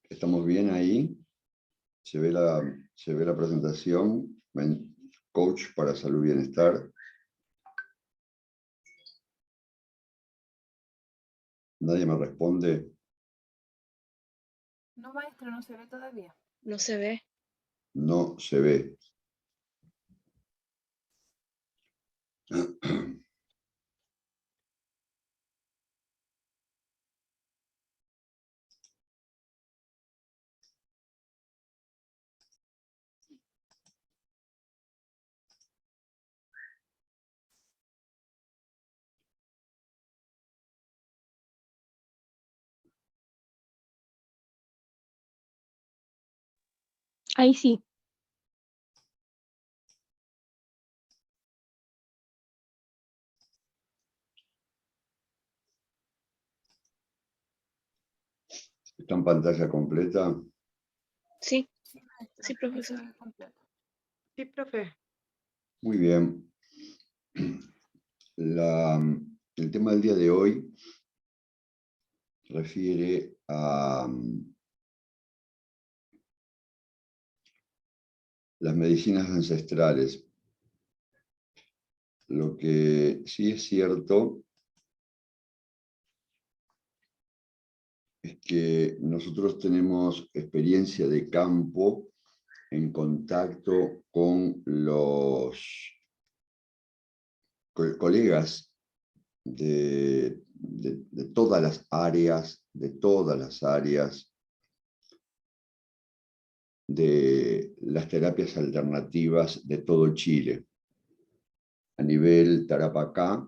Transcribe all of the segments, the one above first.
¿Estamos bien ahí? Se ve la presentación. Coach para salud y bienestar. ¿Nadie me responde? No, maestro, no se ve todavía. No se ve. No se ve. Ahí sí. ¿Está en pantalla completa? Sí, Sí, maestro. sí, profesor. Ahí se ve completo. Sí, profe. Muy bien. El tema del día de hoy refiere a las medicinas ancestrales. Lo que sí es cierto es que nosotros tenemos experiencia de campo en contacto con los colegas de todas las áreas, de las terapias alternativas de todo Chile. A nivel Tarapacá,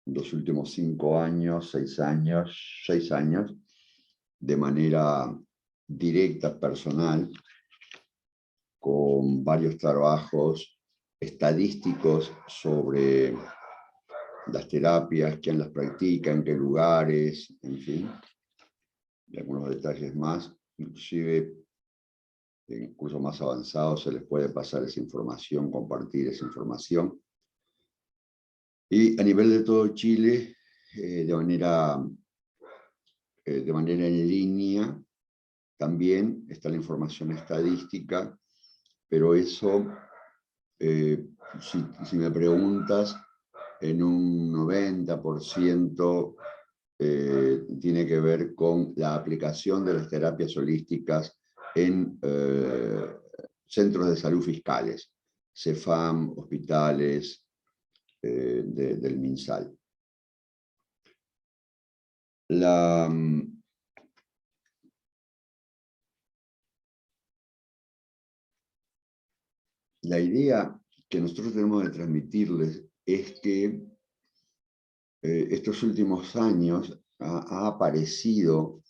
los últimos 5 años, 6 años, de manera directa, personal, con varios trabajos estadísticos sobre las terapias, quién las practica, en qué lugares, en fin, y algunos detalles más. Inclusive en cursos más avanzados se les puede pasar esa información, compartir esa información. Y a nivel de todo Chile, de manera en línea, también está la información estadística, pero eso, si me preguntas, en un 90% tiene que ver con la aplicación de las terapias holísticas en centros de salud fiscales, CEFAM, hospitales del MinSal. La idea que nosotros tenemos de transmitirles es que estos últimos años ha aparecido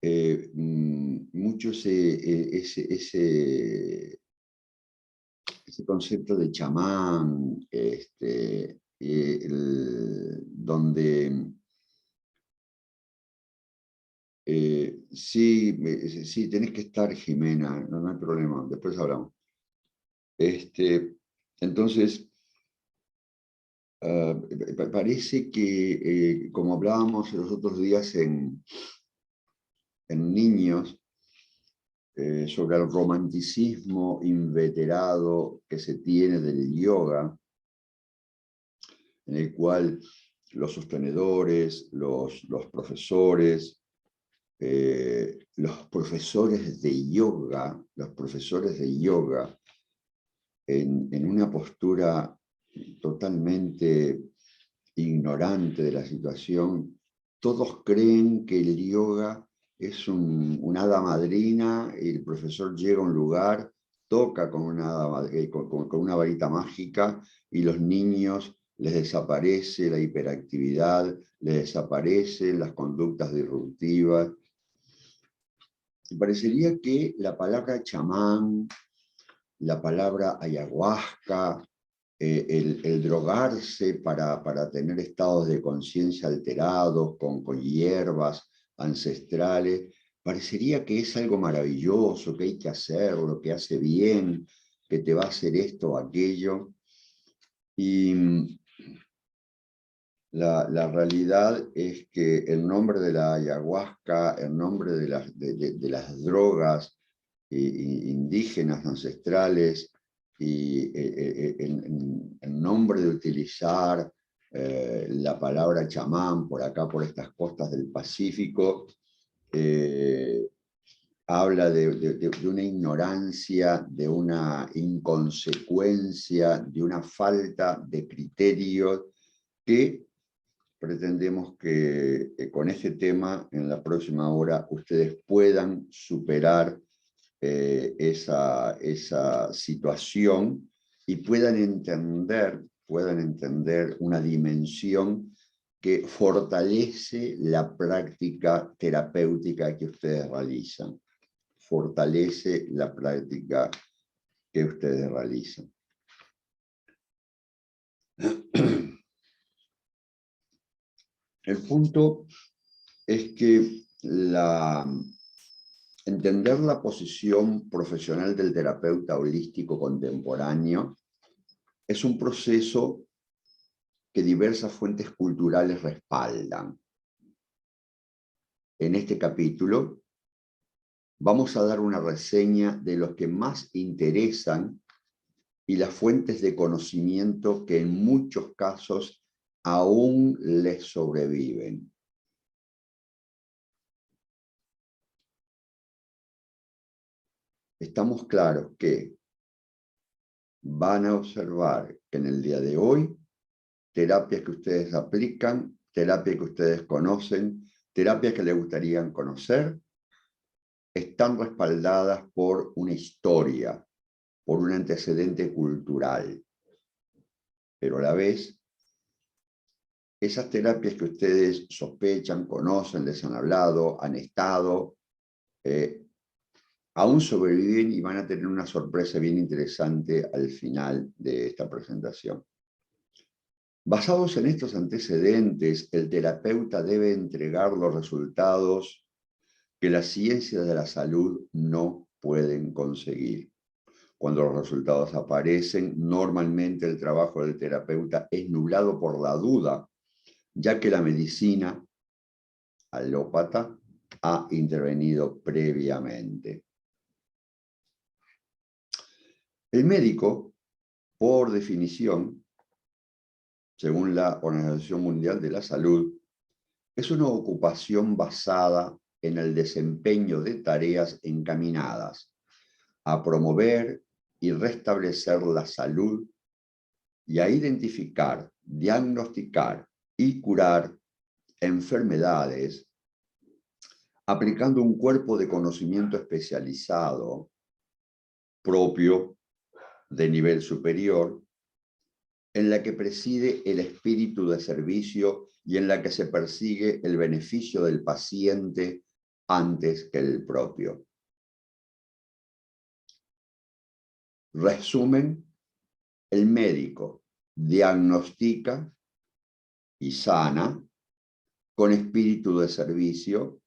mucho ese concepto de chamán, donde sí, tenés que estar, Jimena, no hay problema, después hablamos. Entonces, parece que, como hablábamos los otros días en niños, sobre el romanticismo inveterado que se tiene del yoga, en el cual los sostenedores, los profesores, los profesores de yoga, en una postura totalmente ignorante de la situación, todos creen que el yoga es una hada madrina y el profesor llega a un lugar, toca con una varita mágica y los niños les desaparece la hiperactividad, les desaparecen las conductas disruptivas. Parecería que la palabra chamán, la palabra ayahuasca, el drogarse para tener estados de conciencia alterados con hierbas ancestrales, parecería que es algo maravilloso, que hay que hacerlo, que hace bien, que te va a hacer esto o aquello. Y La realidad es que el nombre de la ayahuasca, el nombre de las drogas indígenas, ancestrales, y en nombre de utilizar la palabra chamán por acá, por estas costas del Pacífico, habla de una ignorancia, de una inconsecuencia, de una falta de criterios que pretendemos que con este tema, en la próxima hora, ustedes puedan superar esa situación y puedan entender una dimensión que fortalece la práctica terapéutica que ustedes realizan. Fortalece la práctica que ustedes realizan. El punto es que entender la posición profesional del terapeuta holístico contemporáneo es un proceso que diversas fuentes culturales respaldan. En este capítulo vamos a dar una reseña de los que más interesan y las fuentes de conocimiento que en muchos casos aún les sobreviven. Estamos claros que van a observar que en el día de hoy, terapias que ustedes aplican, terapias que ustedes conocen, terapias que les gustaría conocer, están respaldadas por una historia, por un antecedente cultural. Pero a la vez, esas terapias que ustedes sospechan, conocen, les han hablado, han estado, aún sobreviven y van a tener una sorpresa bien interesante al final de esta presentación. Basados en estos antecedentes, el terapeuta debe entregar los resultados que las ciencias de la salud no pueden conseguir. Cuando los resultados aparecen, normalmente el trabajo del terapeuta es nublado por la duda, ya que la medicina alópata ha intervenido previamente. El médico, por definición, según la Organización Mundial de la Salud, es una ocupación basada en el desempeño de tareas encaminadas a promover y restablecer la salud y a identificar, diagnosticar y curar enfermedades aplicando un cuerpo de conocimiento especializado propio de nivel superior, en la que preside el espíritu de servicio y en la que se persigue el beneficio del paciente antes que el propio. Resumen, el médico diagnostica y sana con espíritu de servicio,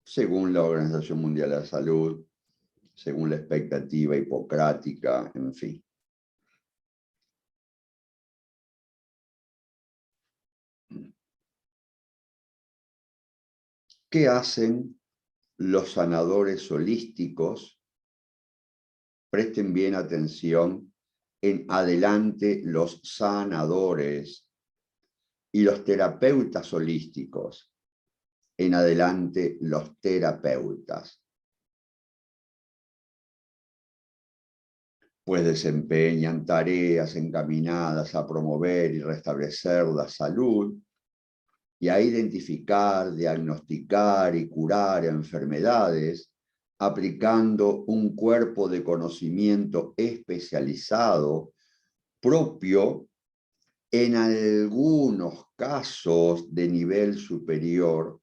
según la Organización Mundial de la Salud, según la expectativa hipocrática, en fin. ¿Qué hacen los sanadores holísticos? Presten bien atención, en adelante los sanadores y los terapeutas holísticos, en adelante los terapeutas. Pues desempeñan tareas encaminadas a promover y restablecer la salud y a identificar, diagnosticar y curar enfermedades, aplicando un cuerpo de conocimiento especializado propio, en algunos casos de nivel superior,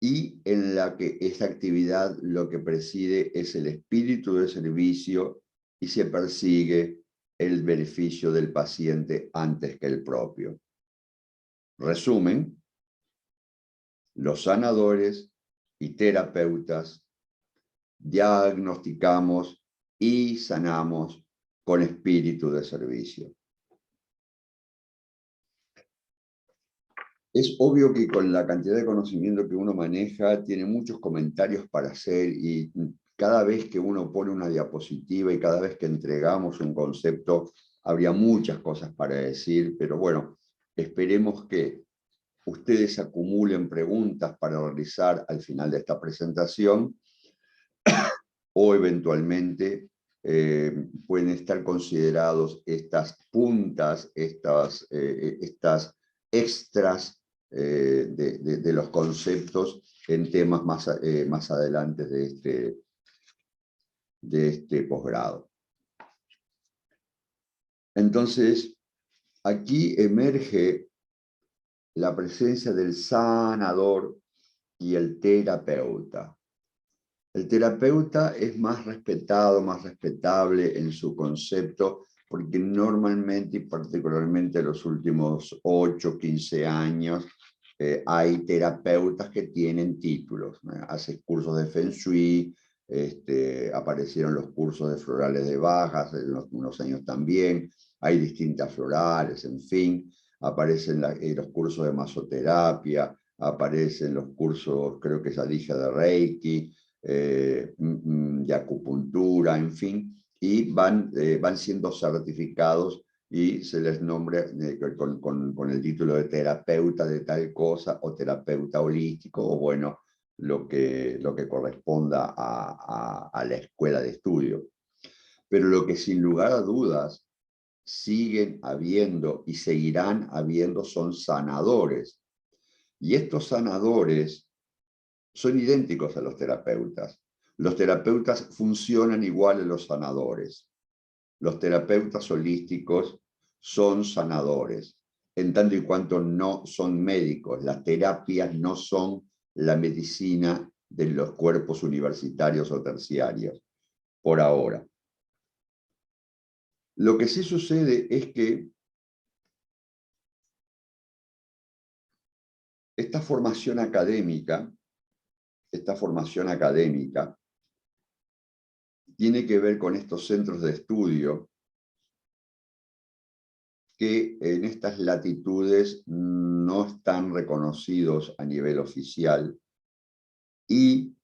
y en la que esa actividad lo que preside es el espíritu de servicio y se persigue el beneficio del paciente antes que el propio. Resumen, los sanadores y terapeutas diagnosticamos y sanamos con espíritu de servicio. Es obvio que con la cantidad de conocimiento que uno maneja, tiene muchos comentarios para hacer y cada vez que uno pone una diapositiva y cada vez que entregamos un concepto, habría muchas cosas para decir, pero bueno, esperemos que ustedes acumulen preguntas para realizar al final de esta presentación o eventualmente pueden estar considerados estas puntas, estas extras de los conceptos en temas más adelante de este posgrado. Entonces, aquí emerge la presencia del sanador y el terapeuta. El terapeuta es más respetado, más respetable en su concepto, porque normalmente y particularmente en los últimos 8, 15 años, hay terapeutas que tienen títulos. Hacen cursos de Feng Shui, aparecieron los cursos de florales de Bajas en unos años también, hay distintas florales, en fin, aparecen los cursos de masoterapia, aparecen los cursos, creo que ya dije, de Reiki, de acupuntura, en fin, y van siendo certificados y se les nombra con el título de terapeuta de tal cosa o terapeuta holístico o bueno, lo que corresponda a la escuela de estudio. Pero lo que sin lugar a dudas siguen habiendo y seguirán habiendo son sanadores. Y estos sanadores son idénticos a los terapeutas. Los terapeutas funcionan igual a los sanadores. Los terapeutas holísticos son sanadores, en tanto y cuanto no son médicos. Las terapias no son la medicina de los cuerpos universitarios o terciarios, por ahora. Lo que sí sucede es que esta formación académica tiene que ver con estos centros de estudio que en estas latitudes no están reconocidos a nivel oficial y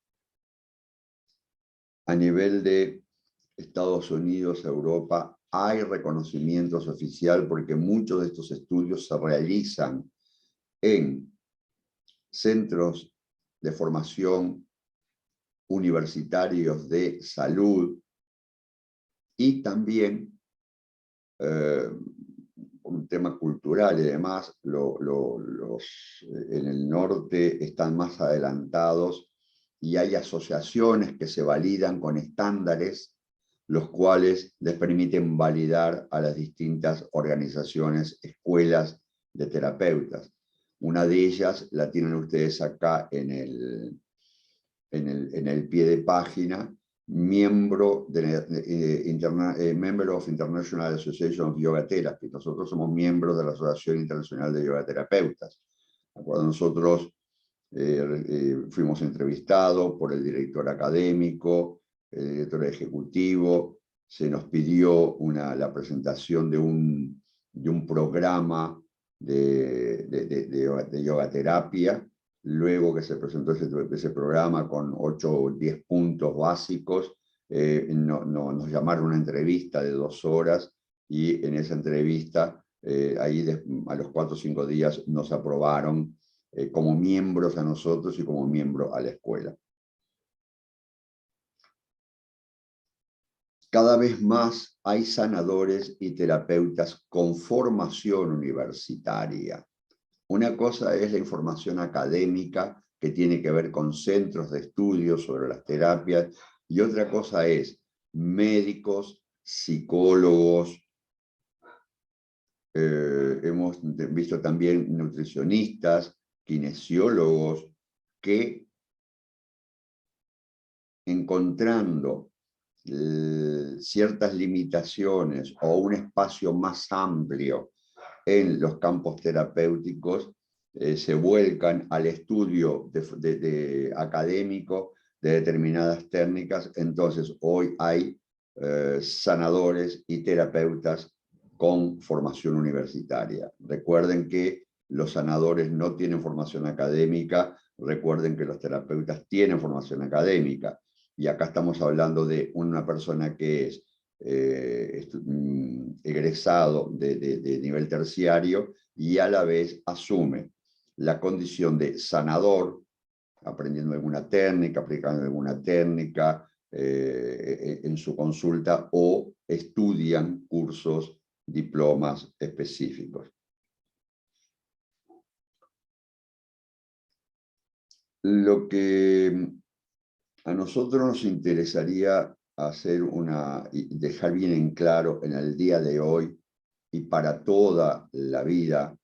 a nivel de Estados Unidos, Europa, hay reconocimientos oficiales porque muchos de estos estudios se realizan en centros de formación universitarios de salud y también un tema cultural y demás, en el norte están más adelantados y hay asociaciones que se validan con estándares, los cuales les permiten validar a las distintas organizaciones, escuelas de terapeutas. Una de ellas la tienen ustedes acá en el pie de página, Member of International Association of Yoga Therapy. Nosotros somos miembros de la Asociación Internacional de Yoga Terapeutas. Nosotros fuimos entrevistados por el director académico, el director ejecutivo, se nos pidió la presentación de un programa de yoga terapia. Luego que se presentó ese programa con 8 o 10 puntos básicos, nos llamaron a una entrevista de 2 horas y en esa entrevista, ahí a los 4 o 5 días nos aprobaron como miembros a nosotros y como miembro a la escuela. Cada vez más hay sanadores y terapeutas con formación universitaria. Una cosa es la información académica que tiene que ver con centros de estudio sobre las terapias y otra cosa es médicos, psicólogos, hemos visto también nutricionistas, kinesiólogos, que encontrando ciertas limitaciones o un espacio más amplio en los campos terapéuticos, se vuelcan al estudio académico de determinadas técnicas. Entonces, hoy hay sanadores y terapeutas con formación universitaria. Recuerden que los sanadores no tienen formación académica. Recuerden que los terapeutas tienen formación académica. Y acá estamos hablando de una persona que es egresado de nivel terciario y a la vez asume la condición de sanador, aprendiendo alguna técnica, aplicando alguna técnica en su consulta, o estudian cursos, diplomas específicos. Lo que a nosotros nos interesaría hacer y dejar bien en claro en el día de hoy y para toda la vida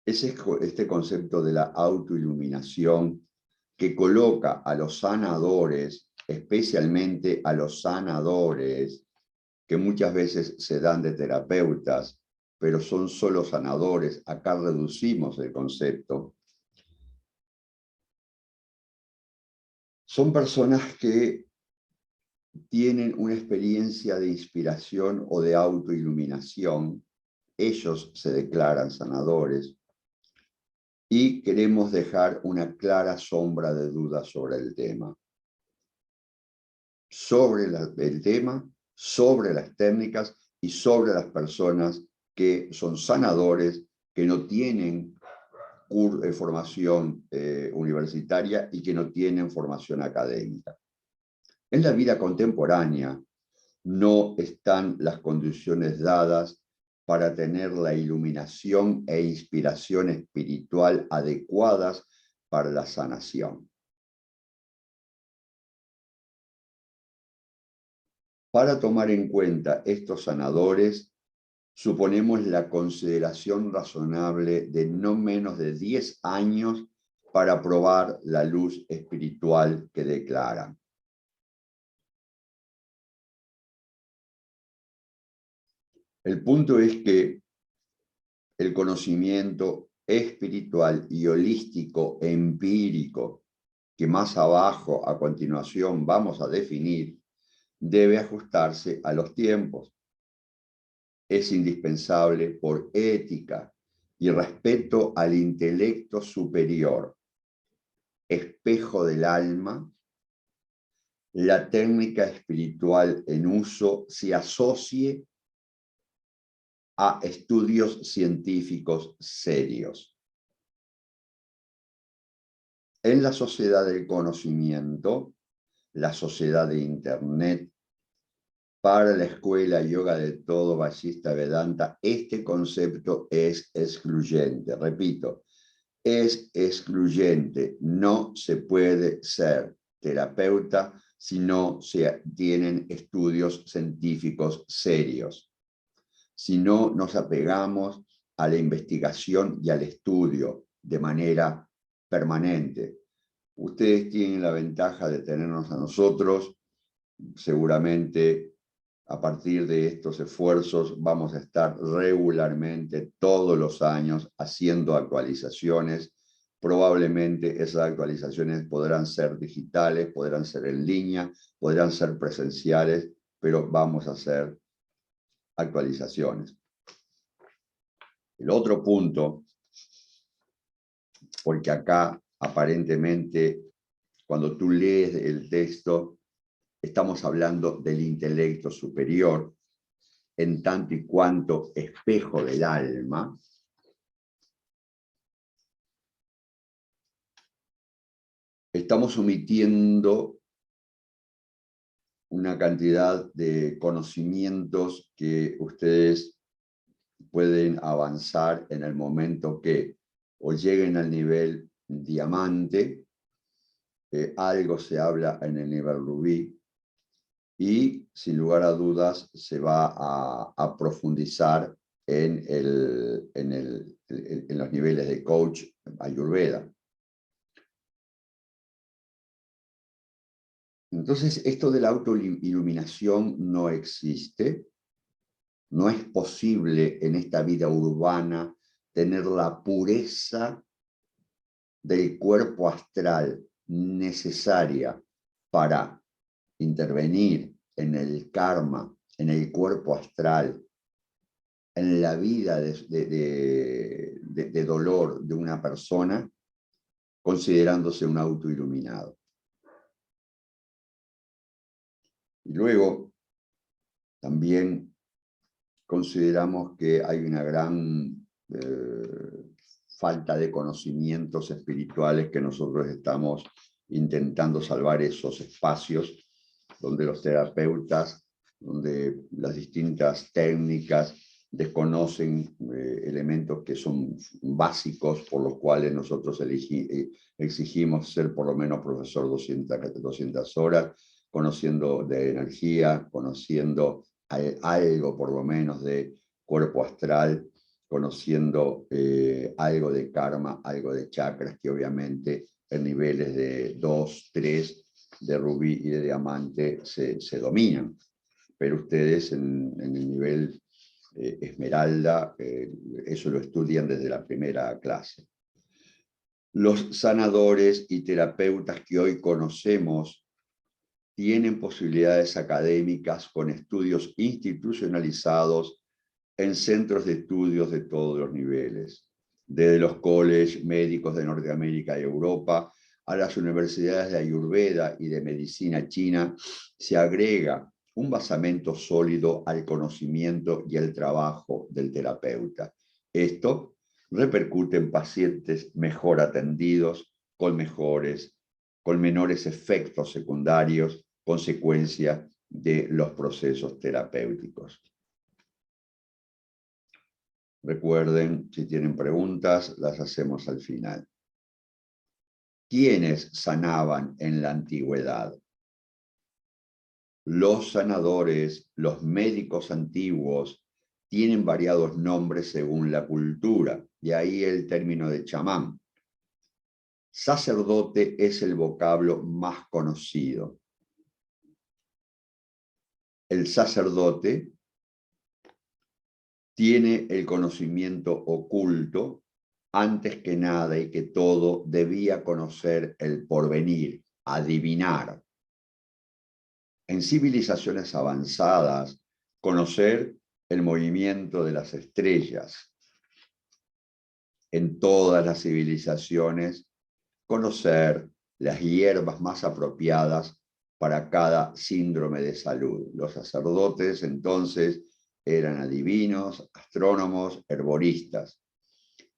es este concepto de la autoiluminación que coloca a los sanadores, especialmente a los sanadores, que muchas veces se dan de terapeutas, pero son solo sanadores. Acá reducimos el concepto. Son personas que tienen una experiencia de inspiración o de autoiluminación. Ellos se declaran sanadores y queremos dejar una clara sombra de duda sobre el tema. Sobre el tema, sobre las técnicas y sobre las personas que son sanadores, que no tienen formación universitaria y que no tienen formación académica. En la vida contemporánea no están las condiciones dadas para tener la iluminación e inspiración espiritual adecuadas para la sanación. Para tomar en cuenta estos sanadores, suponemos la consideración razonable de no menos de 10 años para probar la luz espiritual que declaran. El punto es que el conocimiento espiritual y holístico empírico, que más abajo a continuación vamos a definir, debe ajustarse a los tiempos. Es indispensable por ética y respeto al intelecto superior, espejo del alma. La técnica espiritual en uso se asocie a estudios científicos serios. En la sociedad del conocimiento, la sociedad de Internet, para la escuela yoga de todo Vajista Vedanta, este concepto es excluyente. Repito, es excluyente. No se puede ser terapeuta si no se tienen estudios científicos serios. Si no nos apegamos a la investigación y al estudio de manera permanente. Ustedes tienen la ventaja de tenernos a nosotros. Seguramente a partir de estos esfuerzos vamos a estar regularmente todos los años haciendo actualizaciones. Probablemente esas actualizaciones podrán ser digitales, podrán ser en línea, podrán ser presenciales, pero vamos a hacer actualizaciones. El otro punto, porque acá aparentemente cuando tú lees el texto estamos hablando del intelecto superior en tanto y cuanto espejo del alma. Estamos omitiendo una cantidad de conocimientos que ustedes pueden avanzar en el momento que o lleguen al nivel diamante, algo se habla en el nivel rubí, y sin lugar a dudas se va a profundizar en los niveles de coach Ayurveda. Entonces, esto de la autoiluminación no existe. No es posible en esta vida urbana tener la pureza del cuerpo astral necesaria para intervenir en el karma, en el cuerpo astral, en la vida de de dolor de una persona, considerándose un autoiluminado. Y luego, también consideramos que hay una gran falta de conocimientos espirituales que nosotros estamos intentando salvar esos espacios donde los terapeutas, donde las distintas técnicas desconocen elementos que son básicos por los cuales nosotros exigimos ser por lo menos profesor 200 horas, conociendo de energía, conociendo algo por lo menos de cuerpo astral, conociendo algo de karma, algo de chakras, que obviamente en niveles de 2, 3, de rubí y de diamante se dominan. Pero ustedes en el nivel esmeralda, eso lo estudian desde la primera clase. Los sanadores y terapeutas que hoy conocemos tienen posibilidades académicas con estudios institucionalizados en centros de estudios de todos los niveles, desde los colleges médicos de Norteamérica y Europa a las universidades de Ayurveda y de medicina china. Se agrega un basamento sólido al conocimiento y al trabajo del terapeuta. Esto repercute en pacientes mejor atendidos, con menores efectos secundarios, consecuencia de los procesos terapéuticos. Recuerden, si tienen preguntas, las hacemos al final. ¿Quiénes sanaban en la antigüedad? Los sanadores, los médicos antiguos, tienen variados nombres según la cultura, de ahí el término de chamán. Sacerdote es el vocablo más conocido. El sacerdote tiene el conocimiento oculto, antes que nada y que todo debía conocer el porvenir, adivinar. En civilizaciones avanzadas, conocer el movimiento de las estrellas. En todas las civilizaciones, conocer las hierbas más apropiadas para cada síndrome de salud. Los sacerdotes entonces eran adivinos, astrónomos, herboristas.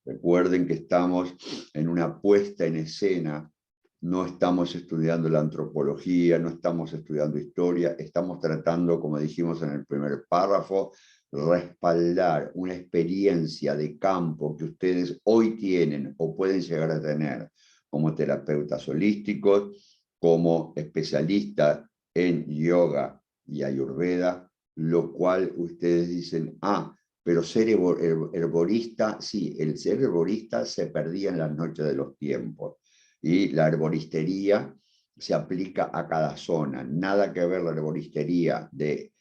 Recuerden que estamos en una puesta en escena, no estamos estudiando la antropología, no estamos estudiando historia, estamos tratando, como dijimos en el primer párrafo, respaldar una experiencia de campo que ustedes hoy tienen o pueden llegar a tener como terapeutas holísticos, como especialistas en yoga y ayurveda, lo cual ustedes dicen, pero ser herborista, sí, el ser herborista se perdía en las noches de los tiempos. Y la herboristería se aplica a cada zona. Nada que ver la herboristería del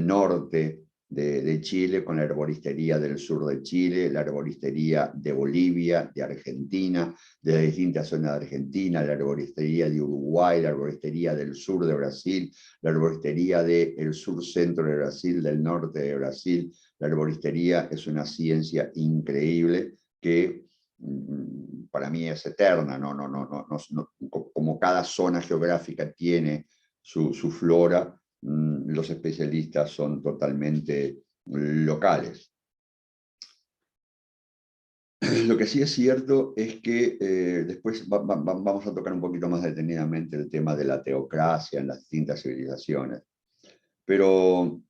norte de Chile con la herboristería del sur de Chile, la herboristería de Bolivia, de Argentina, de las distintas zonas de Argentina, la herboristería de Uruguay, la herboristería del sur de Brasil, la herboristería del sur-centro de Brasil, del norte de Brasil. La herboristería es una ciencia increíble que para mí es eterna, como cada zona geográfica tiene su flora, los especialistas son totalmente locales. Lo que sí es cierto es que después vamos a tocar un poquito más detenidamente el tema de la teocracia en las distintas civilizaciones. Pero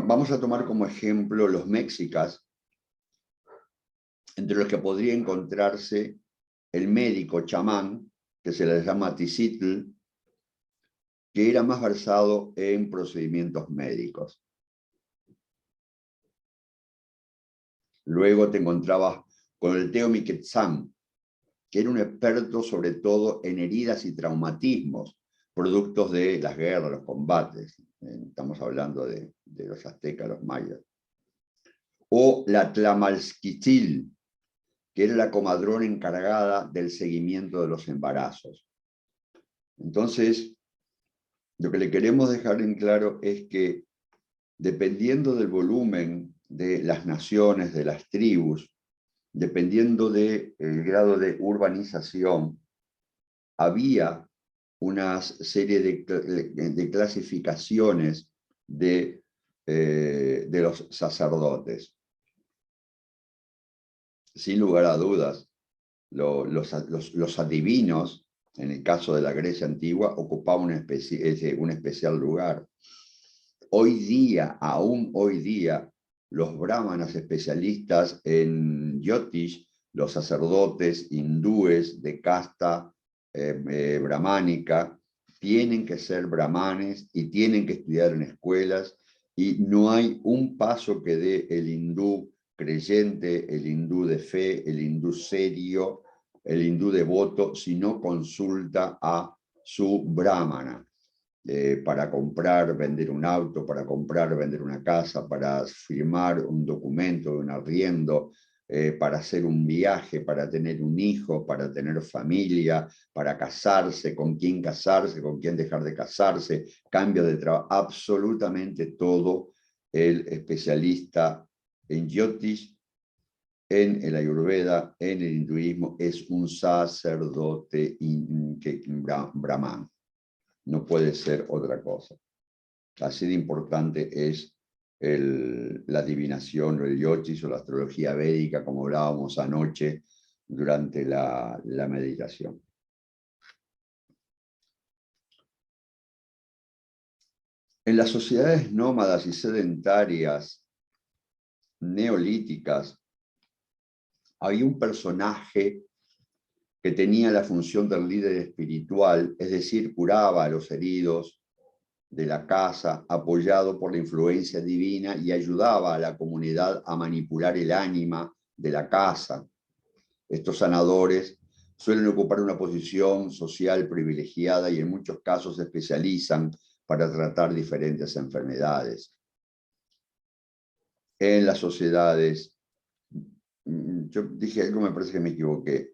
vamos a tomar como ejemplo los mexicas, entre los que podría encontrarse el médico chamán, que se le llama Tizitl, que era más versado en procedimientos médicos. Luego te encontrabas con el Teomiquetzán, que era un experto sobre todo en heridas y traumatismos, productos de las guerras, los combates. Estamos hablando de los aztecas, los mayas. O la Tlamalquitzil, que era la comadrona encargada del seguimiento de los embarazos. Entonces, Lo que le queremos dejar en claro es que dependiendo del volumen de las naciones, de las tribus, dependiendo del grado de urbanización, había una serie de clasificaciones de los sacerdotes. Sin lugar a dudas, los adivinos, en el caso de la Grecia antigua, ocupaban un especial lugar. Hoy día, aún hoy día, los brahmanas especialistas en Jyotish, los sacerdotes hindúes de casta brahmánica, tienen que ser brahmanes y tienen que estudiar en escuelas, y no hay un paso que dé el hindú creyente, el hindú de fe, el hindú serio, el hindú devoto, si no consulta a su brahmana. Para comprar, vender un auto, para comprar, vender una casa, para firmar un documento de un arriendo, para hacer un viaje, para tener un hijo, para tener familia, para casarse, con quién dejar de casarse, cambio de trabajo, absolutamente todo. El especialista en Jyotish, en el Ayurveda, en el hinduismo, es un sacerdote brahman. No puede ser otra cosa. Así de importante es la adivinación o el Jyotish o la astrología védica, como hablábamos anoche durante la meditación. En las sociedades nómadas y sedentarias neolíticas, había un personaje que tenía la función del líder espiritual, es decir, curaba a los heridos de la casa, apoyado por la influencia divina, y ayudaba a la comunidad a manipular el ánima de la casa. Estos sanadores suelen ocupar una posición social privilegiada y en muchos casos se especializan para tratar diferentes enfermedades. En las sociedades, yo dije algo, me parece que me equivoqué.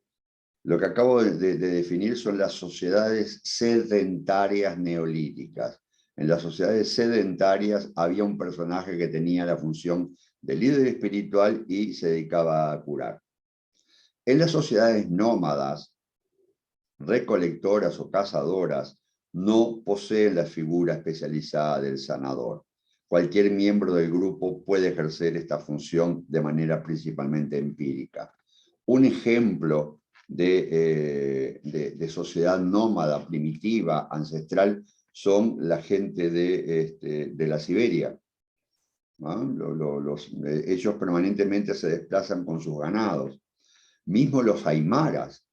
Lo que acabo de definir son las sociedades sedentarias neolíticas. En las sociedades sedentarias había un personaje que tenía la función de líder espiritual y se dedicaba a curar. En las sociedades nómadas, recolectoras o cazadoras, no poseen la figura especializada del sanador. Cualquier miembro del grupo puede ejercer esta función de manera principalmente empírica. Un ejemplo de sociedad nómada, primitiva, ancestral, son la gente de la Siberia, ¿no? Ellos permanentemente se desplazan con sus ganados. Mismo los aymaras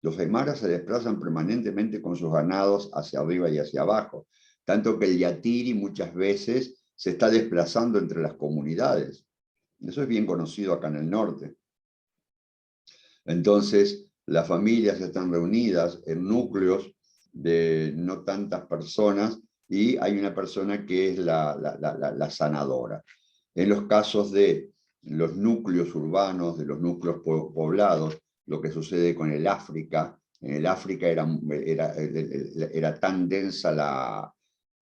se desplazan permanentemente con sus ganados hacia arriba y hacia abajo, tanto que el yatiri muchas veces se está desplazando entre las comunidades. Eso es bien conocido acá en el norte. Entonces, las familias están reunidas en núcleos de no tantas personas y hay una persona que es la sanadora. En los casos de los núcleos urbanos, de los núcleos poblados, lo que sucede con el África, en el África era tan densa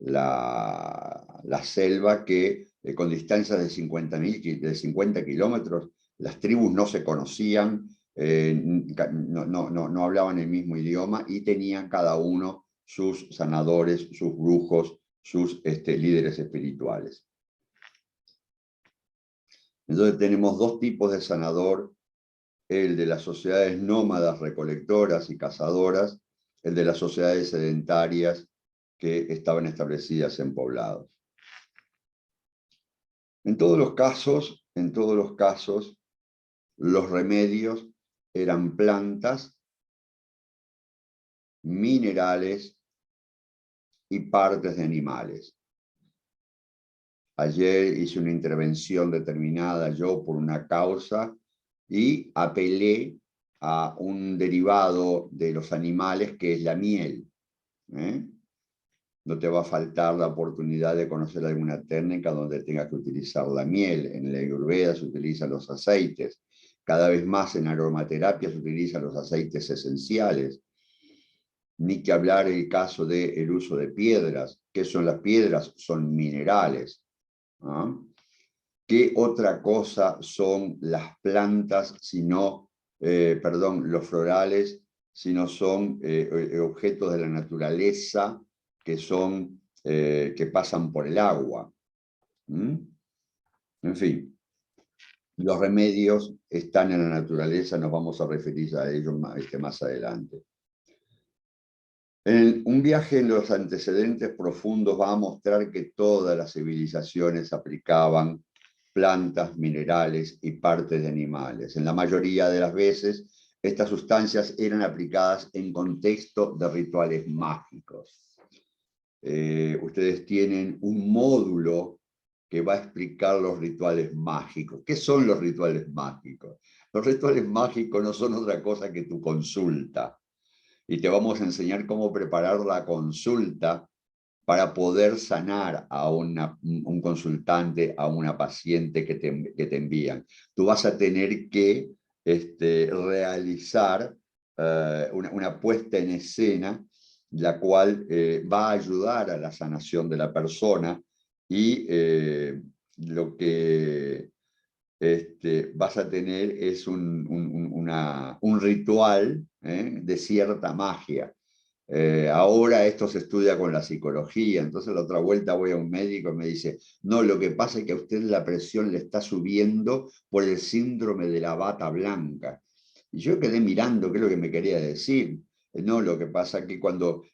la selva que con distancias de 50 kilómetros, las tribus no se conocían, no hablaban el mismo idioma y tenían cada uno sus sanadores, sus brujos, sus líderes espirituales. Entonces tenemos dos tipos de sanador: el de las sociedades nómadas, recolectoras y cazadoras, el de las sociedades sedentarias que estaban establecidas en poblados. En todos los casos, los remedios eran plantas, minerales y partes de animales. Ayer hice una intervención determinada yo por una causa y apelé a un derivado de los animales que es la miel. No te va a faltar la oportunidad de conocer alguna técnica donde tengas que utilizar la miel. En la Ayurveda se utilizan los aceites. Cada vez más en aromaterapia se utilizan los aceites esenciales. ni que hablar el caso del uso de piedras. ¿Qué son las piedras? Son minerales. ¿No? ¿Qué otra cosa son las plantas, sino, los florales, si no son objetos de la naturaleza que que pasan por el agua? ¿Mm? En fin, los remedios están en la naturaleza, nos vamos a referir a ellos más adelante. Un viaje en los antecedentes profundos va a mostrar que todas las civilizaciones aplicaban plantas, minerales y partes de animales. En la mayoría de las veces, estas sustancias eran aplicadas en contexto de rituales mágicos. Ustedes tienen un módulo que va a explicar los rituales mágicos. ¿Qué son los rituales mágicos? Los rituales mágicos no son otra cosa que tu consulta. Y te vamos a enseñar cómo preparar la consulta para poder sanar a un consultante, a una paciente que te envían. Tú vas a tener que realizar una puesta en escena, la cual va a ayudar a la sanación de la persona, y lo que vas a tener es un ritual de cierta magia. Ahora esto se estudia con la psicología, entonces la otra vuelta voy a un médico y me dice, no, lo que pasa es que a usted la presión le está subiendo por el síndrome de la bata blanca. Y yo quedé mirando qué es lo que me quería decir. No, lo que pasa es que cuando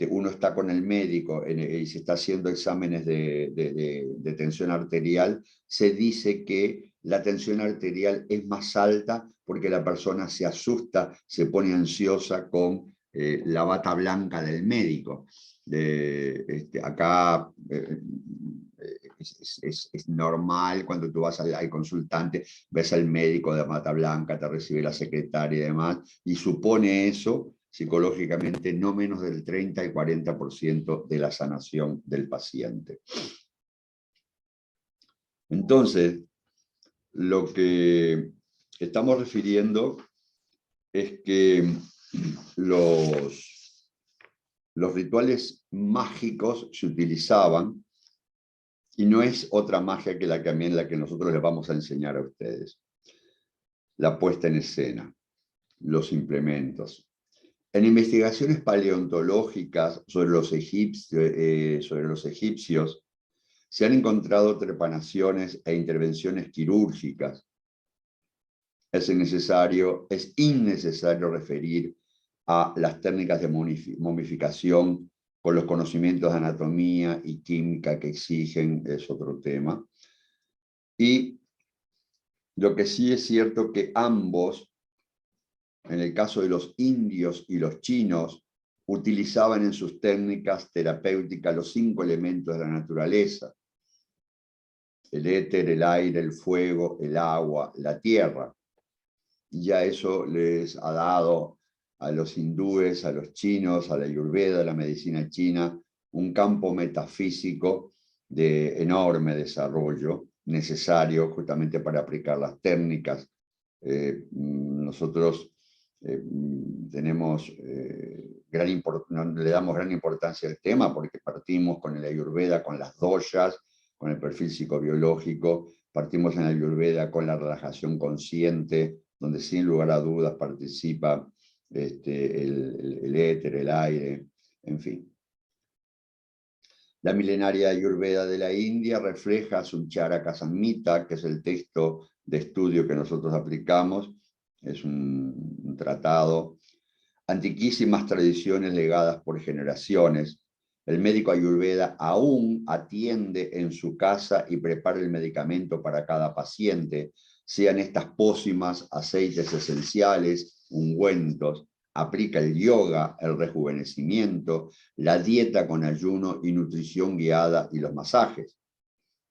uno está con el médico y se está haciendo exámenes de tensión arterial, se dice que la tensión arterial es más alta porque la persona se asusta, se pone ansiosa con la bata blanca del médico. Acá es normal cuando tú vas al consultante, ves al médico de bata blanca, te recibe la secretaria y demás, y supone eso psicológicamente no menos del 30 y 40% de la sanación del paciente. Entonces, lo que estamos refiriendo es que los rituales mágicos se utilizaban, y no es otra magia que la que nosotros les vamos a enseñar a ustedes. La puesta en escena, los implementos. En investigaciones paleontológicas sobre los egipcios, se han encontrado trepanaciones e intervenciones quirúrgicas. Es innecesario referir a las técnicas de momificación con los conocimientos de anatomía y química que exigen, es otro tema. Y lo que sí es cierto que ambos, en el caso de los indios y los chinos, utilizaban en sus técnicas terapéuticas los 5 elementos de la naturaleza: el éter, el aire, el fuego, el agua, la tierra. Y ya eso les ha dado a los hindúes, a los chinos, a la ayurveda, a la medicina china, un campo metafísico de enorme desarrollo, necesario justamente para aplicar las técnicas. Nosotros tenemos le damos gran importancia al tema porque partimos con el ayurveda, con las doshas, con el perfil psicobiológico, partimos en la ayurveda con la relajación consciente, donde sin lugar a dudas participa el éter, el aire, en fin. La milenaria ayurveda de la India refleja Suncharaka Samhita, que es el texto de estudio que nosotros aplicamos. Es un tratado, antiquísimas tradiciones legadas por generaciones. El médico ayurveda aún atiende en su casa y prepara el medicamento para cada paciente, sean estas pócimas, aceites esenciales, ungüentos. Aplica el yoga, el rejuvenecimiento, la dieta con ayuno y nutrición guiada y los masajes.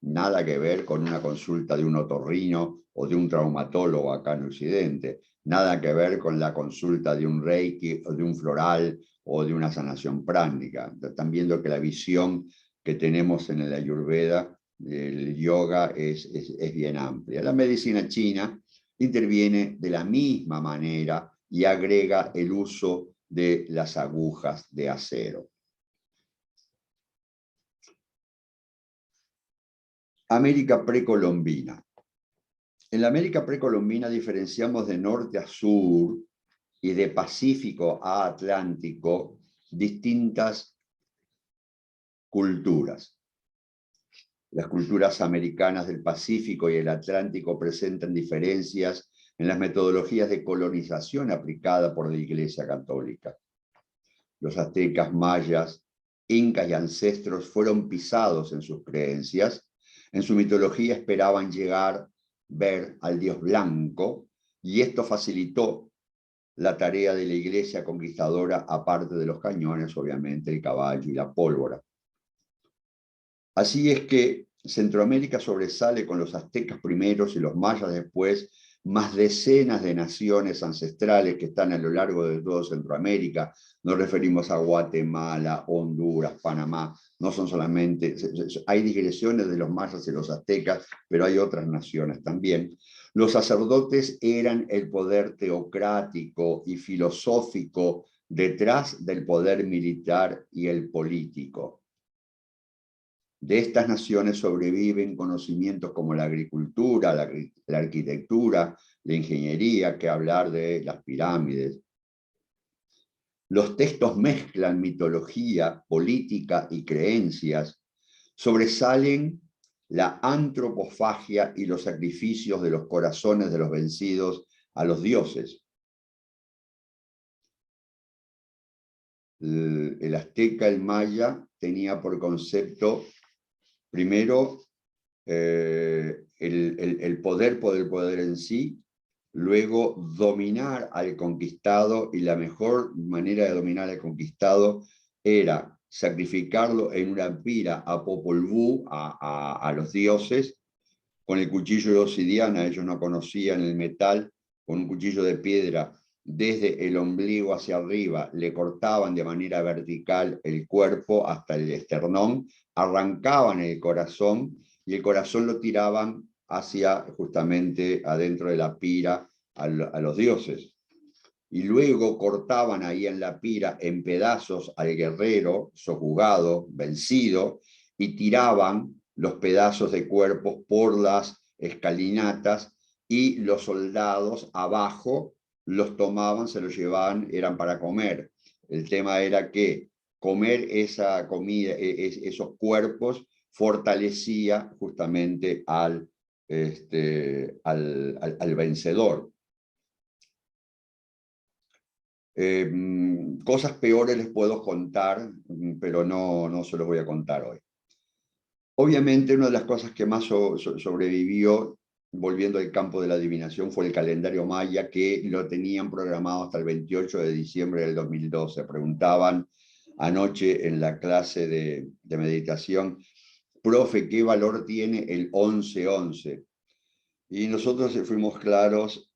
Nada que ver con una consulta de un otorrino o de un traumatólogo acá en Occidente. Nada que ver con la consulta de un reiki o de un floral o de una sanación pránica. Están viendo que la visión que tenemos en el ayurveda, el yoga, es bien amplia. La medicina china interviene de la misma manera y agrega el uso de las agujas de acero. América precolombina. En la América precolombina diferenciamos de norte a sur y de Pacífico a Atlántico distintas culturas. Las culturas americanas del Pacífico y el Atlántico presentan diferencias en las metodologías de colonización aplicada por la Iglesia Católica. Los aztecas, mayas, incas y ancestros fueron pisados en sus creencias. En su mitología esperaban ver al dios blanco, y esto facilitó la tarea de la Iglesia conquistadora, aparte de los cañones, obviamente, el caballo y la pólvora. Así es que Centroamérica sobresale con los aztecas primeros y los mayas después, más decenas de naciones ancestrales que están a lo largo de todo Centroamérica. Nos referimos a Guatemala, Honduras, Panamá. No son solamente, hay digresiones de los mayas y los aztecas, pero hay otras naciones también. Los sacerdotes eran el poder teocrático y filosófico detrás del poder militar y el político. De estas naciones sobreviven conocimientos como la agricultura, la arquitectura, la ingeniería, que hablar de las pirámides. Los textos mezclan mitología, política y creencias. Sobresalen la antropofagia y los sacrificios de los corazones de los vencidos a los dioses. El azteca, el maya, tenía por concepto primero, el poder en sí, luego dominar al conquistado, y la mejor manera de dominar al conquistado era sacrificarlo en una pira a Popol Vuh, a los dioses, con el cuchillo de obsidiana. Ellos no conocían el metal. Con un cuchillo de piedra, desde el ombligo hacia arriba, le cortaban de manera vertical el cuerpo hasta el esternón, arrancaban el corazón, y el corazón lo tiraban hacia justamente adentro de la pira a los dioses. Y luego cortaban ahí en la pira en pedazos al guerrero sojugado, vencido, y tiraban los pedazos de cuerpos por las escalinatas, y los soldados abajo los tomaban, se los llevaban, eran para comer. El tema era que comer esa comida, esos cuerpos, fortalecía justamente al vencedor. Cosas peores les puedo contar, pero no se los voy a contar hoy. Obviamente, una de las cosas que más sobrevivió, volviendo al campo de la adivinación, fue el calendario maya, que lo tenían programado hasta el 28 de diciembre del 2012. Preguntaban anoche en la clase de meditación: profe, ¿qué valor tiene el 11-11? Y nosotros fuimos claros,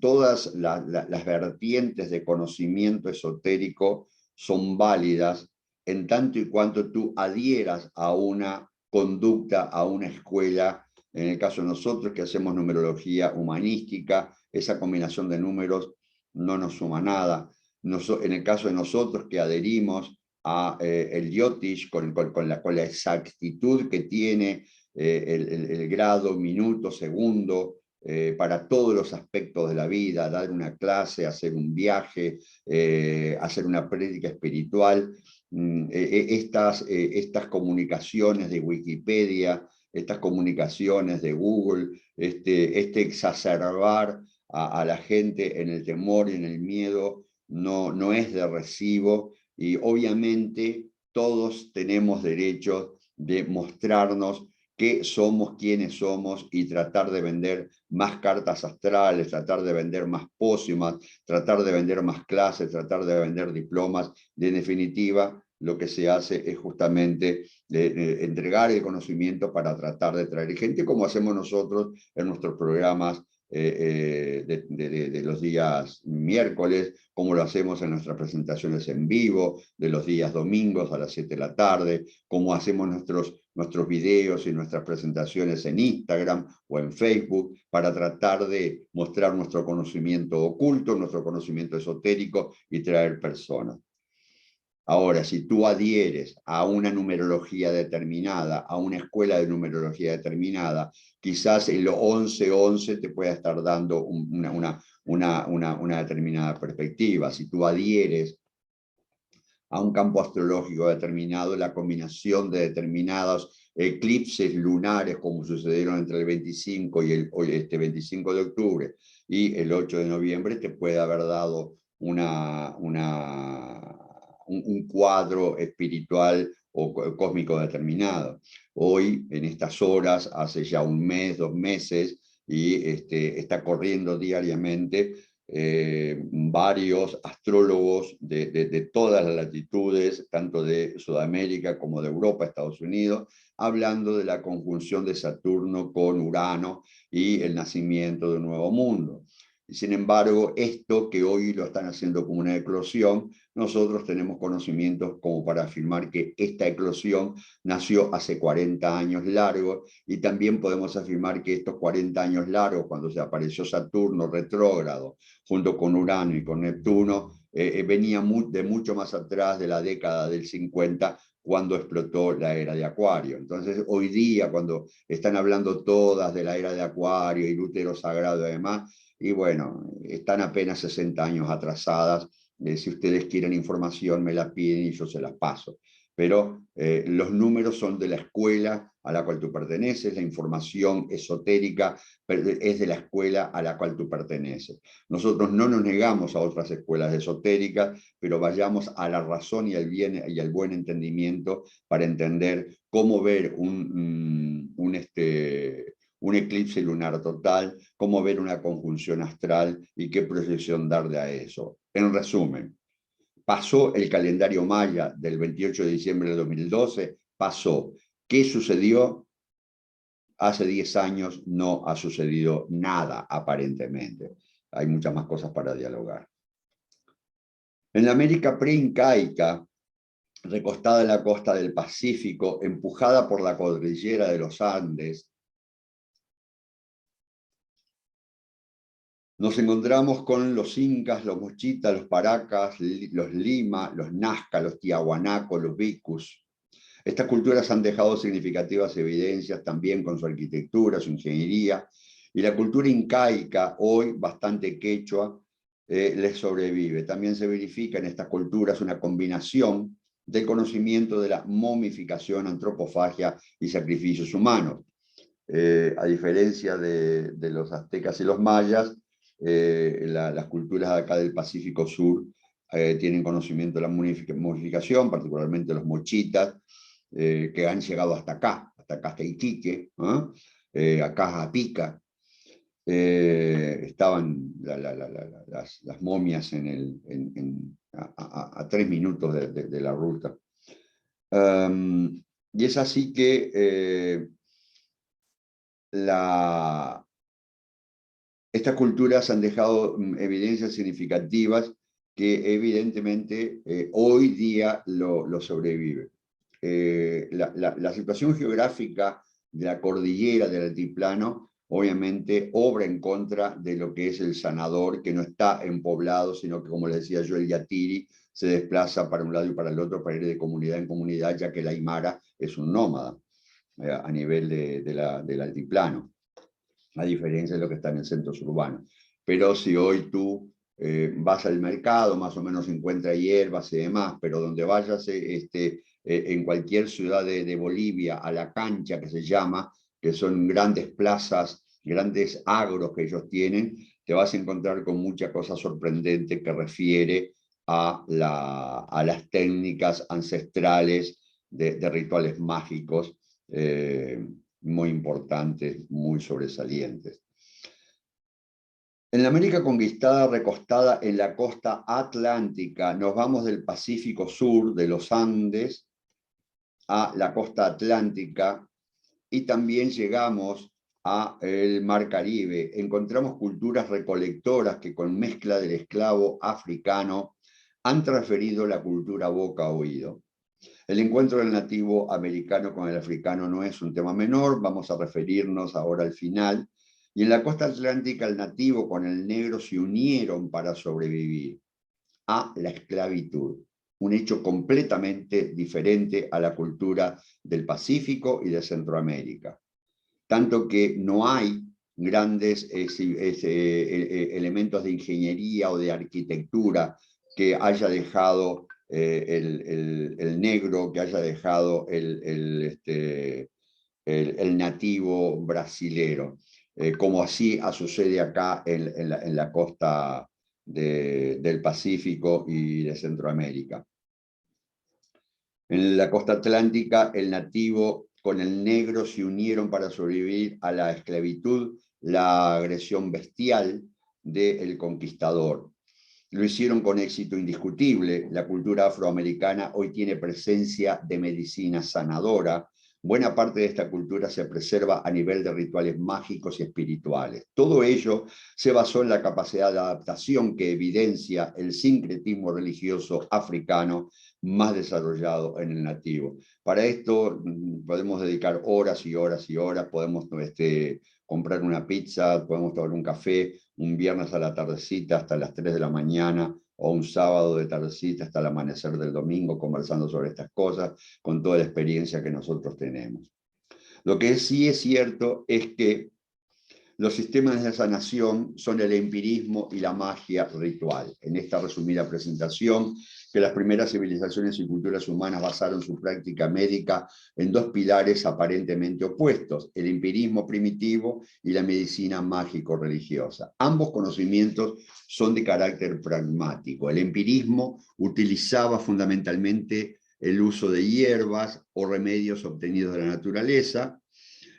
todas las vertientes de conocimiento esotérico son válidas en tanto y cuanto tú adhieras a una conducta, a una escuela. En el caso de nosotros, que hacemos numerología humanística, esa combinación de números no nos suma nada. En el caso de nosotros, que adherimos a el Yotish con la exactitud que tiene el grado, minuto, segundo, para todos los aspectos de la vida, dar una clase, hacer un viaje, hacer una prédica espiritual. Estas comunicaciones de Wikipedia, estas comunicaciones de Google, este exacerbar a la gente en el temor y en el miedo, no es de recibo, y obviamente todos tenemos derecho de mostrarnos qué somos, quiénes somos, y tratar de vender más cartas astrales, tratar de vender más pócimas, tratar de vender más clases, tratar de vender diplomas. En definitiva, lo que se hace es justamente entregar el conocimiento para tratar de traer gente, como hacemos nosotros en nuestros programas de los días miércoles, como lo hacemos en nuestras presentaciones en vivo, de los días domingos a las 7 de la tarde, como hacemos nuestros videos y nuestras presentaciones en Instagram o en Facebook, para tratar de mostrar nuestro conocimiento oculto, nuestro conocimiento esotérico y traer personas. Ahora, si tú adhieres a una numerología determinada, a una escuela de numerología determinada, quizás el 11-11 te pueda estar dando una determinada perspectiva. Si tú adhieres a un campo astrológico determinado, la combinación de determinados eclipses lunares, como sucedieron entre el 25 y el 25 de octubre y el 8 de noviembre, te puede haber dado un cuadro espiritual o cósmico determinado. Hoy, en estas horas, hace ya un mes, 2 meses, y está corriendo diariamente varios astrólogos de todas las latitudes, tanto de Sudamérica como de Europa, Estados Unidos, hablando de la conjunción de Saturno con Urano y el nacimiento de un nuevo mundo. Y sin embargo, esto que hoy lo están haciendo como una eclosión, nosotros tenemos conocimientos como para afirmar que esta eclosión nació hace 40 años largos, y también podemos afirmar que estos 40 años largos, cuando se apareció Saturno retrógrado, junto con Urano y con Neptuno, venía de mucho más atrás de la década del 50, cuando explotó la era de Acuario. Entonces, hoy día, cuando están hablando todas de la era de Acuario y Útero Sagrado y demás, y bueno, están apenas 60 años atrasadas. Si ustedes quieren información, me la piden y yo se las paso. Pero los números son de la escuela a la cual tú perteneces, la información esotérica es de la escuela a la cual tú perteneces. Nosotros no nos negamos a otras escuelas esotéricas, pero vayamos a la razón y al bien y al buen entendimiento para entender cómo ver un eclipse lunar total, cómo ver una conjunción astral y qué proyección darle a eso. En resumen, pasó el calendario maya del 28 de diciembre de 2012, pasó. ¿Qué sucedió? Hace 10 años no ha sucedido nada, aparentemente. Hay muchas más cosas para dialogar. En la América preincaica, recostada en la costa del Pacífico, empujada por la cordillera de los Andes, nos encontramos con los incas, los mochitas, los paracas, los lima, los nazca, los tiahuanacos, los vicus. Estas culturas han dejado significativas evidencias también con su arquitectura, su ingeniería, y la cultura incaica, hoy bastante quechua, les sobrevive. También se verifica en estas culturas una combinación del conocimiento de la momificación, antropofagia y sacrificios humanos. A diferencia de los aztecas y los mayas, las culturas acá del Pacífico Sur tienen conocimiento de la momificación, particularmente los mochitas, que han llegado hasta acá hasta Iquique, acá a Pica. Estaban las momias a 3 minutos de la ruta. Y es así que estas culturas han dejado evidencias significativas que evidentemente hoy día lo sobrevive. La situación geográfica de la cordillera del altiplano obviamente obra en contra de lo que es el sanador, que no está en poblado, sino que, como les decía yo, el yatiri se desplaza para un lado y para el otro para ir de comunidad en comunidad, ya que el aymara es un nómada a nivel del altiplano, a diferencia de lo que está en el centro urbano. Pero si hoy tú vas al mercado, más o menos encuentras hierbas y demás, pero donde vayas en cualquier ciudad de Bolivia, a la cancha que se llama, que son grandes plazas, grandes agros que ellos tienen, te vas a encontrar con mucha cosa sorprendente que refiere a las técnicas ancestrales de rituales mágicos muy importantes, muy sobresalientes. En la América conquistada, recostada en la costa atlántica, nos vamos del Pacífico Sur, de los Andes, a la costa atlántica, y también llegamos al Mar Caribe, encontramos culturas recolectoras que con mezcla del esclavo africano han transferido la cultura boca a oído. El encuentro del nativo americano con el africano no es un tema menor, vamos a referirnos ahora al final. Y en la costa atlántica el nativo con el negro se unieron para sobrevivir a la esclavitud, un hecho completamente diferente a la cultura del Pacífico y de Centroamérica. Tanto que no hay grandes elementos de ingeniería o de arquitectura que haya dejado el negro, que haya dejado el nativo brasilero, como así sucede acá en la costa del Pacífico y de Centroamérica. En la costa atlántica, el nativo con el negro se unieron para sobrevivir a la esclavitud, la agresión bestial del conquistador. Lo hicieron con éxito indiscutible. La cultura afroamericana hoy tiene presencia de medicina sanadora. Buena parte de esta cultura se preserva a nivel de rituales mágicos y espirituales. Todo ello se basó en la capacidad de adaptación que evidencia el sincretismo religioso africano más desarrollado en el nativo. Para esto podemos dedicar horas y horas y horas, podemos comprar una pizza, podemos tomar un café, un viernes a la tardecita hasta las 3 de la mañana, o un sábado de tardecita hasta el amanecer del domingo, conversando sobre estas cosas, con toda la experiencia que nosotros tenemos. Lo que sí es cierto es que los sistemas de sanación son el empirismo y la magia ritual. En esta resumida presentación, que las primeras civilizaciones y culturas humanas basaron su práctica médica en dos pilares aparentemente opuestos, el empirismo primitivo y la medicina mágico-religiosa. Ambos conocimientos son de carácter pragmático. El empirismo utilizaba fundamentalmente el uso de hierbas o remedios obtenidos de la naturaleza.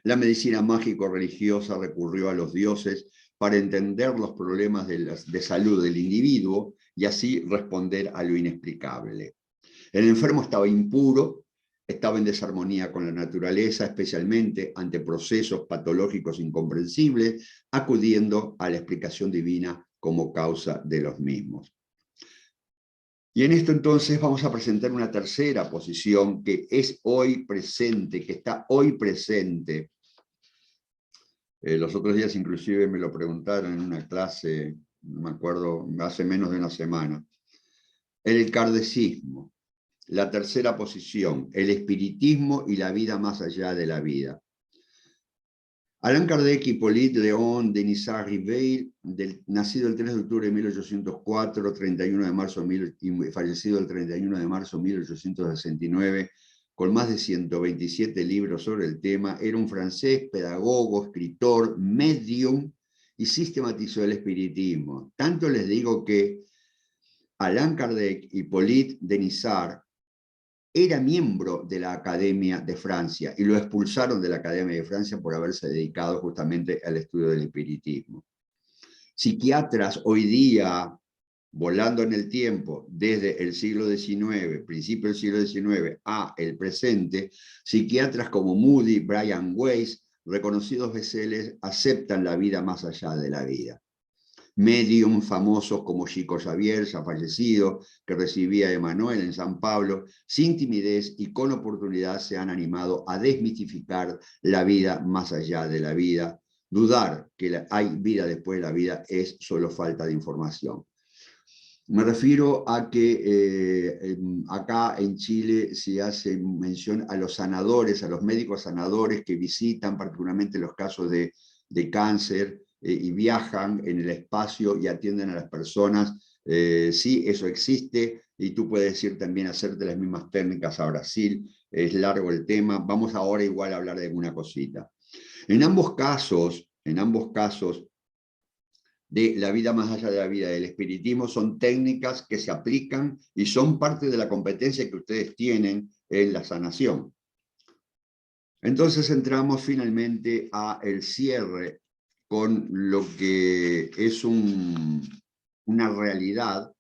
La medicina mágico-religiosa recurrió a los dioses para entender los problemas de salud del individuo y así responder a lo inexplicable. El enfermo estaba impuro, estaba en desarmonía con la naturaleza, especialmente ante procesos patológicos incomprensibles, acudiendo a la explicación divina como causa de los mismos. Y en esto entonces vamos a presentar una tercera posición que es hoy presente, que está hoy presente. Los otros días inclusive me lo preguntaron en una clase, no me acuerdo, hace menos de una semana. El kardecismo, la tercera posición, el espiritismo y la vida más allá de la vida. Allan Kardec, Hippolyte Léon Denisard Riveil, nacido el 3 de octubre de 1804, 31 de marzo, y fallecido el 31 de marzo de 1869, con más de 127 libros sobre el tema, era un francés, pedagogo, escritor, medium, y sistematizó el espiritismo. Tanto les digo que Allan Kardec, Hippolyte Denisard, era miembro de la Academia de Francia y lo expulsaron de la Academia de Francia por haberse dedicado justamente al estudio del espiritismo. Psiquiatras hoy día, volando en el tiempo, desde el siglo XIX, principio del siglo XIX a el presente, psiquiatras como Moody, Brian Weiss, reconocidos bestsellers, aceptan la vida más allá de la vida. Medium famosos como Chico Xavier, ya fallecido, que recibía a Emanuel en San Pablo, sin timidez y con oportunidad se han animado a desmitificar la vida más allá de la vida. Dudar que hay vida después de la vida es solo falta de información. Me refiero a que acá en Chile se hace mención a los sanadores, a los médicos sanadores que visitan particularmente los casos de cáncer, y viajan en el espacio y atienden a las personas. Sí, eso existe, y tú puedes ir también a hacerte las mismas técnicas a Brasil. Es largo el tema, vamos ahora igual a hablar de alguna cosita. En ambos casos de la vida más allá de la vida, del espiritismo, son técnicas que se aplican y son parte de la competencia que ustedes tienen en la sanación. Entonces entramos finalmente al cierre con lo que es una realidad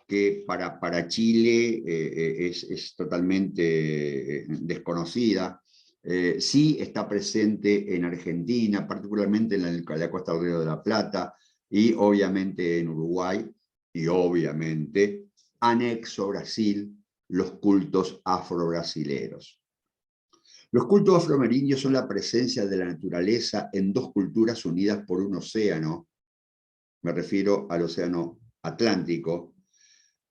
que para Chile es totalmente desconocida. sí está presente en Argentina, particularmente en la costa del Río de la Plata, y obviamente en Uruguay, y obviamente anexo Brasil, los cultos afro-brasileros. Los cultos afroamerindios son la presencia de la naturaleza en dos culturas unidas por un océano, me refiero al océano Atlántico,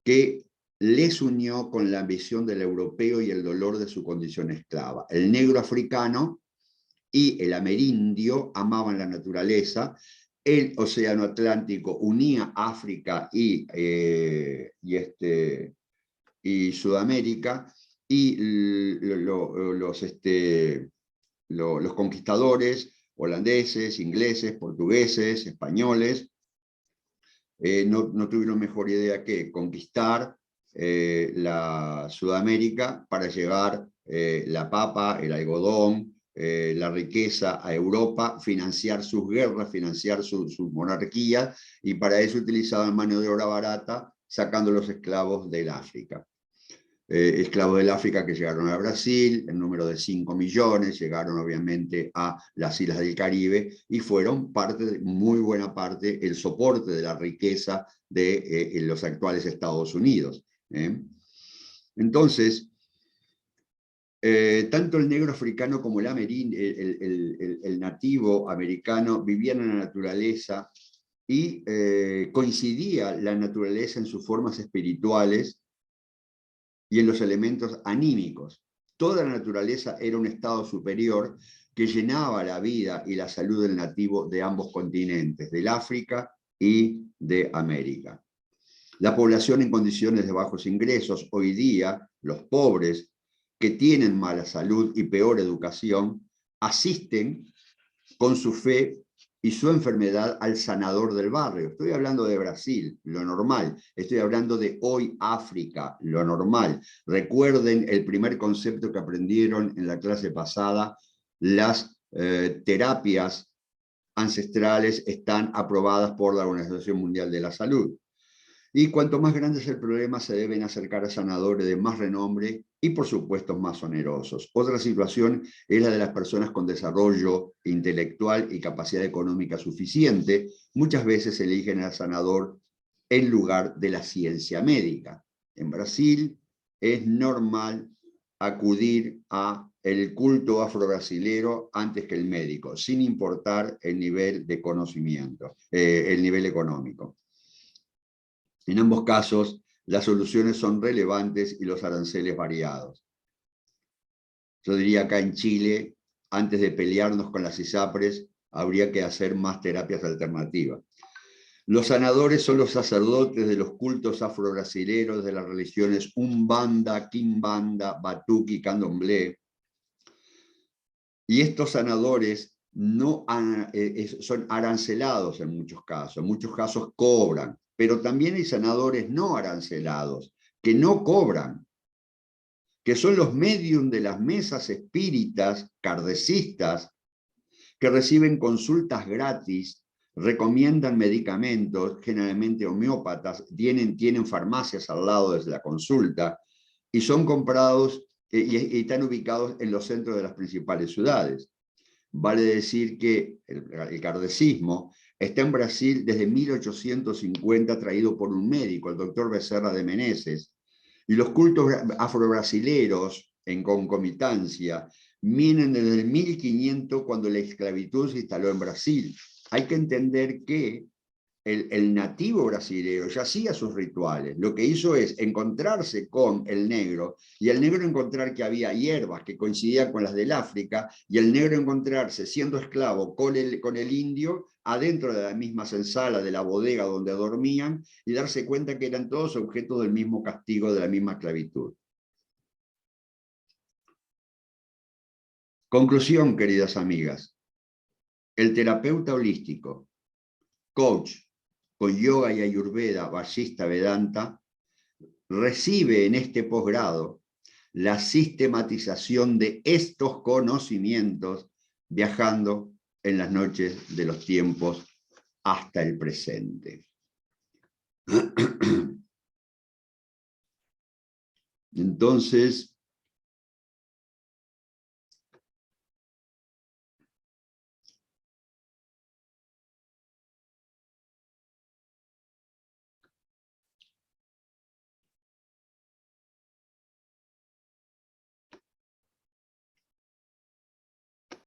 que les unió con la ambición del europeo y el dolor de su condición esclava. El negro africano y el amerindio amaban la naturaleza, el océano Atlántico unía África y Sudamérica, y los conquistadores holandeses, ingleses, portugueses, españoles, no tuvieron mejor idea que conquistar la Sudamérica para llevar la papa, el algodón, la riqueza a Europa, financiar sus guerras, financiar sus monarquías, y para eso utilizaban mano de obra barata, sacando los esclavos del África. Esclavos del África que llegaron a Brasil, en número de 5 millones, llegaron obviamente a las islas del Caribe y fueron muy buena parte, el soporte de la riqueza de los actuales Estados Unidos. Entonces, tanto el negro africano como el nativo americano vivían en la naturaleza y coincidía la naturaleza en sus formas espirituales y en los elementos anímicos. Toda la naturaleza era un estado superior que llenaba la vida y la salud del nativo de ambos continentes, del África y de América. La población en condiciones de bajos ingresos, hoy día, los pobres, que tienen mala salud y peor educación, asisten con su fe y su enfermedad al sanador del barrio. Estoy hablando de Brasil, lo normal. Estoy hablando de hoy África, lo normal. Recuerden el primer concepto que aprendieron en la clase pasada: las terapias ancestrales están aprobadas por la Organización Mundial de la Salud. Y cuanto más grande es el problema, se deben acercar a sanadores de más renombre y, por supuesto, más onerosos. Otra situación es la de las personas con desarrollo intelectual y capacidad económica suficiente. Muchas veces eligen al sanador en lugar de la ciencia médica. En Brasil es normal acudir al culto afro-brasilero antes que el médico, sin importar el nivel de conocimiento, el nivel económico. En ambos casos, las soluciones son relevantes y los aranceles variados. Yo diría acá en Chile, antes de pelearnos con las ISAPRES, habría que hacer más terapias alternativas. Los sanadores son los sacerdotes de los cultos afro-brasileros de las religiones Umbanda, Quimbanda, Batuque y Candomblé. Y estos sanadores son arancelados en muchos casos cobran. Pero también hay sanadores no arancelados, que no cobran, que son los médium de las mesas espíritas kardecistas, que reciben consultas gratis, recomiendan medicamentos, generalmente homeópatas, tienen farmacias al lado de la consulta, y son comprados y están ubicados en los centros de las principales ciudades. Vale decir que el kardecismo está en Brasil desde 1850, traído por un médico, el doctor Becerra de Meneses, y los cultos afro-brasileros, en concomitancia, vienen desde el 1500, cuando la esclavitud se instaló en Brasil. Hay que entender que el nativo brasileño ya hacía sus rituales. Lo que hizo es encontrarse con el negro, y el negro encontrar que había hierbas que coincidían con las del África, y el negro encontrarse siendo esclavo con el indio adentro de la misma senzala de la bodega donde dormían, y darse cuenta que eran todos objetos del mismo castigo, de la misma esclavitud. Conclusión, queridas amigas. El terapeuta holístico, coach, con yoga y ayurveda, Vajista Vedanta, recibe en este posgrado la sistematización de estos conocimientos, viajando en las noches de los tiempos hasta el presente. Entonces,